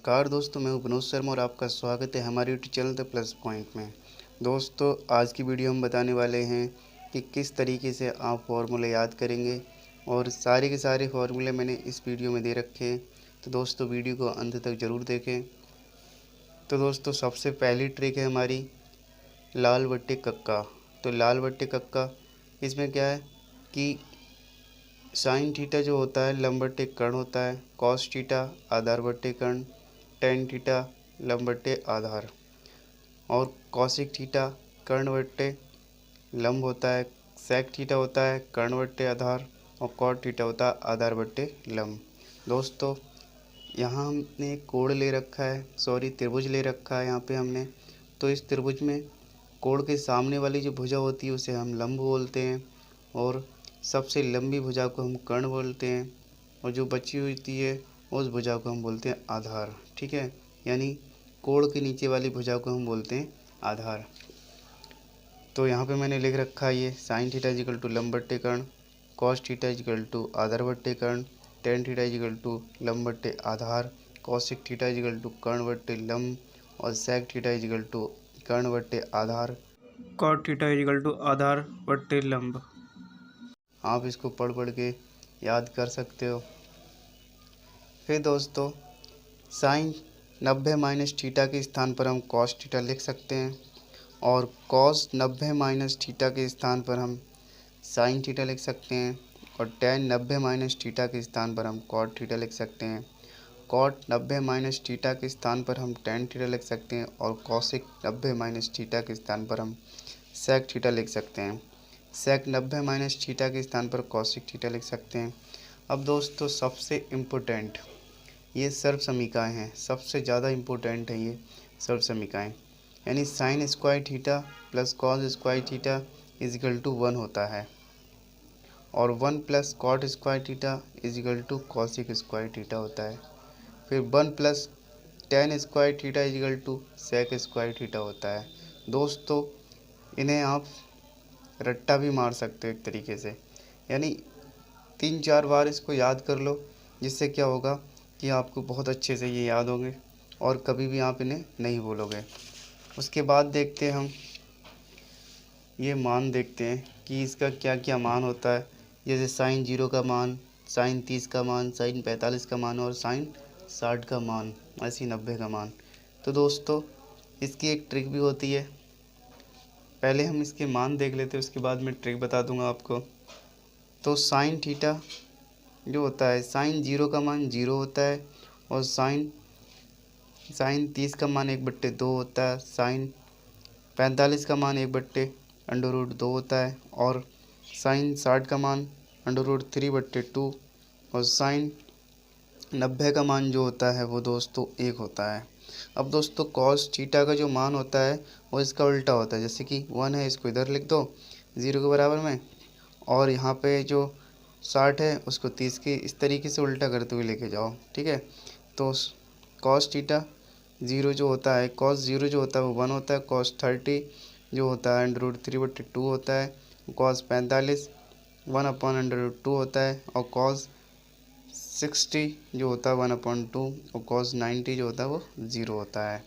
Car दोस्तों, मैं हूं विनोद शर्मा और आपका स्वागत है हमारे YouTube channel the plus point में। दोस्तों, आज की वीडियो हम बताने वाले हैं कि किस तरीके से आप फॉर्मूले याद करेंगे और सारे के सारे फॉर्मूले मैंने इस वीडियो में दे रखे हैं। तो दोस्तों, वीडियो को अंत तक ज़रूर देखें। तो दोस्तों, सबसे पहली ट्रिक है हमारी लाल बट्टे कक्का। तो लाल बट्टे कक्का, इसमें क्या है कि साइन थीटा जो होता है लंब बट्टे कर्ण होता है, कॉस थीटा आधार बट्टे कर्ण, टेन थीटा लंब बट्टे आधार, और कॉसिक थीटा कर्ण बट्टे लंब होता है, सेक थीटा होता है कर्ण बट्टे आधार, और कॉट थीटा होता है आधार बट्टे लंब। दोस्तों, यहाँ हमने कोण ले रखा है, त्रिभुज ले रखा है यहाँ पे हमने। तो इस त्रिभुज में कोण के सामने वाली जो भुजा होती है उसे हम लंब बोलते हैं, और सबसे लंबी भुजा को हम कर्ण बोलते हैं, और जो बची हुई होती है उस भुजा को हम बोलते हैं आधार। ठीक है, यानी कोण के नीचे वाली भुजा को हम बोलते हैं आधार। तो यहाँ पे मैंने लिख रखा है ये साइन थीटा इजिकल टू लंब बट्टे कर्ण, कॉस थीटा इजिकल टू आधार बट्टे कर्ण, टेन थीटा इजिकल टू लंब बट्टे आधार, कॉसिक थीटा इजिकल टू कर्ण बट्टे लंब, और सेक थीटा इजिकल टू कर्ण बट्टे आधार, कॉट थीटा इजिकल टू आधार बट्टे लंब। आप इसको पढ़ पढ़ के याद कर सकते हो। फिर दोस्तों, साइन 90 माइनस थीटा के स्थान पर हम कॉस थीटा लिख सकते हैं, और कॉस 90 माइनस थीटा के स्थान पर हम साइन थीटा लिख सकते हैं, और टेन 90 माइनस थीटा के स्थान पर हम कॉट थीटा लिख सकते हैं। कॉट 90 माइनस थीटा के स्थान पर हम टेन थीटा लिख सकते हैं, और कॉसिक 90 माइनस थीटा के स्थान पर हम सेक थीटा लिख सकते हैं। सेक 90 माइनस थीटा के स्थान पर कॉसिक थीटा लिख सकते हैं। अब दोस्तों, सबसे इम्पोर्टेंट ये सर्व समीकरण हैं, सबसे ज़्यादा इम्पोर्टेंट है ये सर्व समीकरण, यानी sine square theta plus cos square theta equal to 1 होता है, और 1 plus cot square theta equal to cosec square theta होता है। फिर 1 plus tan square theta equal to sec square theta होता है। दोस्तों, इन्हें आप रट्टा भी मार सकते हो एक तरीके से, यानी 3-4 बार इसको याद कर लो, जिससे क्या होगा कि आपको बहुत अच्छे से ये याद होंगे और कभी भी आप इन्हें नहीं भूलोगे। उसके बाद देखते हैं हम ये मान देखते हैं कि इसका क्या क्या मान होता है, जैसे साइन 0 का मान, साइन 30 का मान, साइन 45 का मान, और साइन 60 का मान, ऐसी 90 का मान। तो दोस्तों, इसकी एक ट्रिक भी होती है। पहले हम इसके मान देख लेते हैं, उसके बाद मैं ट्रिक बता दूंगा आपको। तो साइन थीटा जो होता है, साइन 0 का मान 0 होता है, और साइन 30 का मान 1/2 होता है, साइन 45 का मान 1/√2 होता है, और साइन 60 का मान √3/2, और साइन 90 का मान जो होता है वो दोस्तों 1 होता है। अब दोस्तों, कॉस थीटा का जो मान होता है वो इसका उल्टा होता है, जैसे कि 1 है इसको इधर लिख दो 0 के बराबर में, और यहाँ पे जो 60 है उसको 30 के इस तरीके से उल्टा करते हुए लेके जाओ। ठीक है, तो कॉस थीटा 0 जो होता है, कॉस 0 जो होता है वो 1 होता है, कॉस 30 जो होता है √3/2 होता है, कॉस 45 1/√2 होता है, और कॉस 60 जो होता है 1/2, और कॉस 90 जो होता है वो 0 होता है।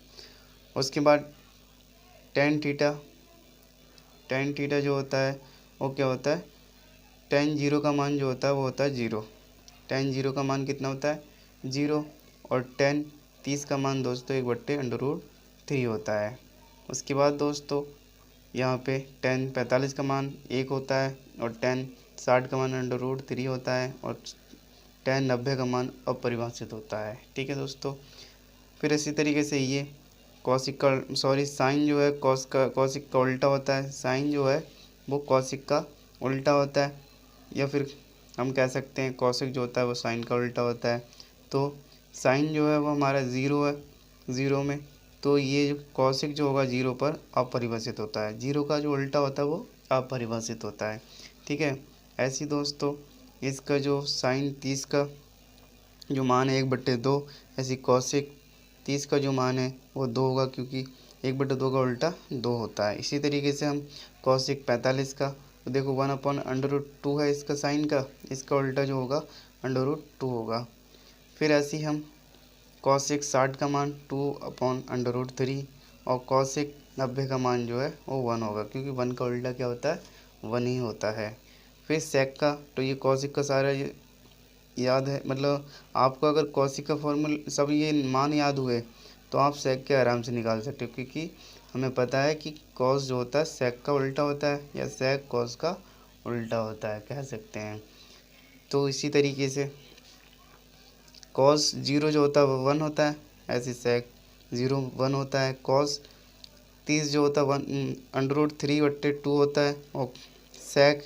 उसके बाद टेन थीटा जो होता है वो क्या होता है, टेन 0 का मान जो होता है वो होता है 0। टेन 0 का मान कितना होता है 0, और टेन 30 का मान दोस्तों 1/√3 होता है। उसके बाद दोस्तों, यहाँ पे टेन 45 का मान 1 होता है, और टेन 60 का मान √3 होता है, और टेन 90 का मान अपरिभाषित होता है। ठीक है दोस्तों, फिर इसी तरीके से ये साइन जो है कॉसिक का उल्टा होता है, साइन जो है वो कॉसिक का उल्टा होता है, या फिर हम कह सकते हैं कॉसिक जो होता है वो साइन का उल्टा होता है। तो साइन जो है वो हमारा 0 है, 0 में, तो ये जो कॉसिक जो होगा 0 पर अपरिभाषित होता है, 0 का जो उल्टा होता है वो अपरिभाषित होता है। ठीक है, ऐसी दोस्तों इसका जो साइन 30 का जो मान है 1/2, ऐसी कॉसिक 30 का जो मान है वो 2 होगा, क्योंकि 1/2 का उल्टा 2 होता है। इसी तरीके से हम कॉसिक 45 का, तो देखो 1/√2 है इसका साइन का, इसका उल्टा जो होगा √2 होगा। फिर ऐसे ही हम कॉसेक 60 का मान 2/√3 और कॉसेक 90 का मान जो है वो 1 होगा, क्योंकि 1 का उल्टा क्या होता है, 1 ही होता है। फिर सेक का, तो ये कॉसेक का सारा ये याद है, मतलब आपको अगर कॉसेक का फॉर्मूला सब ये मान याद हुए तो आप सेक के आराम से निकाल सकते हो, क्योंकि हमें पता है कि कॉस जो होता है सेक का उल्टा होता है या सेक कॉस का उल्टा होता है, कह सकते हैं। तो इसी तरीके से कॉस 0 जो होता है वो 1 होता है, ऐसे सेक 0 1 होता है। कॉस 30 जो होता है 1√3/2 होता है, और सेक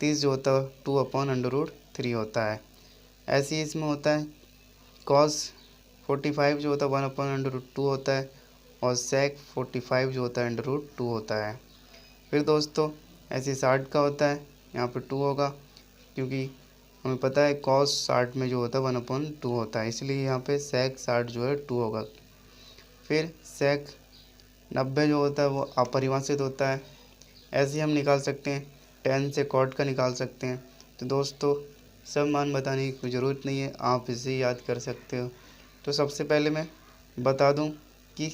30 जो होता है 2/√3 होता है। ऐसे ही इसमें होता है कॉस 45 जो होता है 1/√2 होता है, और सेक 45 जो होता है √2 होता है। फिर दोस्तों ऐसे 60 का होता है, यहाँ पे 2 होगा, क्योंकि हमें पता है कॉस 60 में जो होता है 1/2 होता है, इसलिए यहाँ पे सेक 60 जो है 2 होगा। फिर सेक 90 जो होता है वो अपरिभाषित होता है, ऐसे ही हम निकाल सकते हैं। 10 से कॉट का निकाल सकते हैं। तो दोस्तों सब मान बताने की कोई ज़रूरत नहीं है, आप इसे याद कर सकते हो। तो सबसे पहले मैं बता दूं कि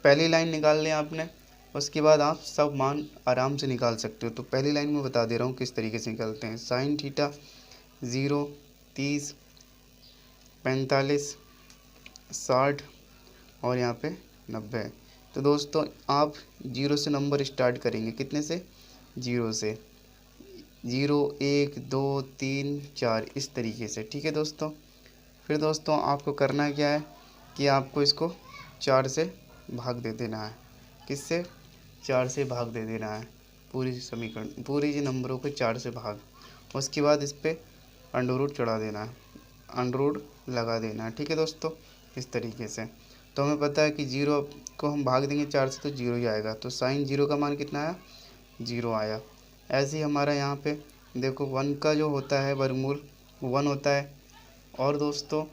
पहली लाइन निकाल लें आपने, उसके बाद आप सब मान आराम से निकाल सकते हो। तो पहली लाइन में बता दे रहा हूँ किस तरीके से निकालते हैं। साइन थीटा 0, 30, 45, 60 और यहाँ पे 90। तो दोस्तों आप 0 से नंबर स्टार्ट करेंगे, कितने से, 0 से, 0 1 2 3 4 इस तरीके से, ठीक है दोस्तों। फिर दोस्तों आपको करना क्या है कि आपको इसको 4 से भाग दे देना है। किससे, 4 से भाग दे देना है, पूरी समीकरण पूरी जी नंबरों को 4 से भाग। उसके बाद इस पर अंडर चढ़ा देना है, अंडर लगा देना है, ठीक है दोस्तों, इस तरीके से। तो हमें पता है कि 0 को हम भाग देंगे 4 से तो 0 ही आएगा। तो साइन 0 का मान कितना आया, 0 आया। ऐसे ही हमारा यहाँ पे देखो 1 का जो होता है वर्गमूल 1 होता है, और दोस्तों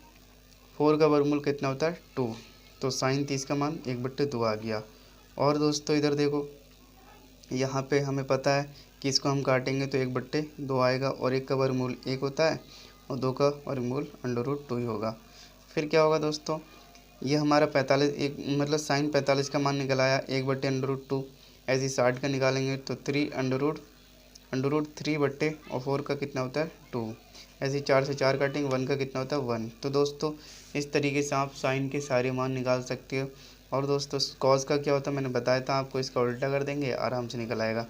4 का वर्गमूल कितना होता है, 2। तो साइन 30 का मान 1/2 आ गया। और दोस्तों इधर देखो, यहाँ पे हमें पता है कि इसको हम काटेंगे तो 1/2 आएगा, और 1 का वर्गमूल 1 होता है और 2 का वर्गमूल अंडर√2 ही होगा। फिर क्या होगा दोस्तों, ये हमारा 45 एक मतलब साइन 45 का मान निकल आया 1/√2। ऐसे ही 60 का निकालेंगे तो 3√3 और 4 का कितना होता है 2। ऐसे ही 4 से 4 काटेंगे, 1 का कितना होता है 1। तो दोस्तों इस तरीके से आप साइन के सारे मान निकाल सकते हो। और दोस्तों कॉस का क्या होता है मैंने बताया था आपको, इसका उल्टा कर देंगे आराम से निकल आएगा।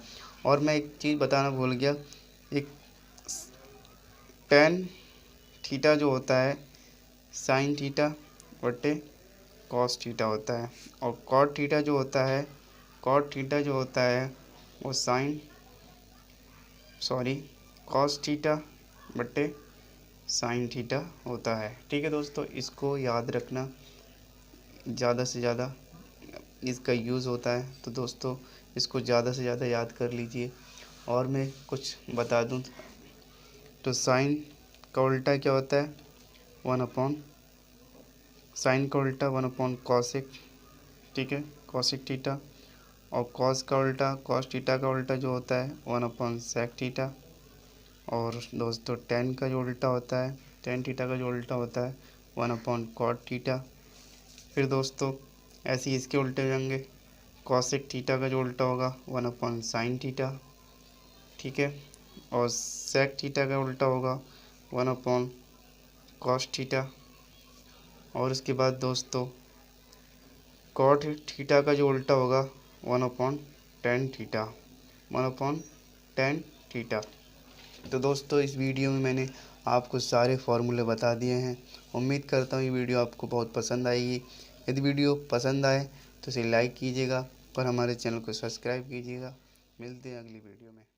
और मैं एक चीज़ बताना भूल गया, एक टेन थीटा जो होता है साइन थीटा बटे कॉस थीटा होता है, और कॉट थीटा जो होता है, कॉट थीटा जो होता है वो कॉस थीटा बटे साइन थीटा होता है, ठीक है दोस्तों। इसको याद रखना, ज़्यादा से ज़्यादा इसका यूज़ होता है, तो दोस्तों इसको ज़्यादा से ज़्यादा याद कर लीजिए। और मैं कुछ बता दूं तो साइन का उल्टा क्या होता है, 1 साइन का उल्टा 1/कॉसेक, ठीक है, कॉसेक थीटा। और कॉस का उल्टा, कॉस थीटा का उल्टा जो होता है 1/सेक थीटा। और दोस्तों टेन का जो उल्टा होता है, टेन थीटा का जो उल्टा होता है 1/कॉट थीटा। फिर दोस्तों ऐसे ही इसके उल्टे हो जाएंगे, कॉसेक थीटा का जो उल्टा होगा 1/साइन थीटा, ठीक है। और सेक थीटा का उल्टा होगा 1/कॉस थीटा। और उसके बाद दोस्तों कॉट थीटा का जो उल्टा होगा 1/टेन थीटा, 1/टेन थीटा। तो दोस्तों इस वीडियो में मैंने आपको सारे फार्मूले बता दिए हैं। उम्मीद करता हूँ ये वीडियो आपको बहुत पसंद आएगी। यदि वीडियो पसंद आए तो इसे लाइक कीजिएगा और हमारे चैनल को सब्सक्राइब कीजिएगा। मिलते हैं अगली वीडियो में।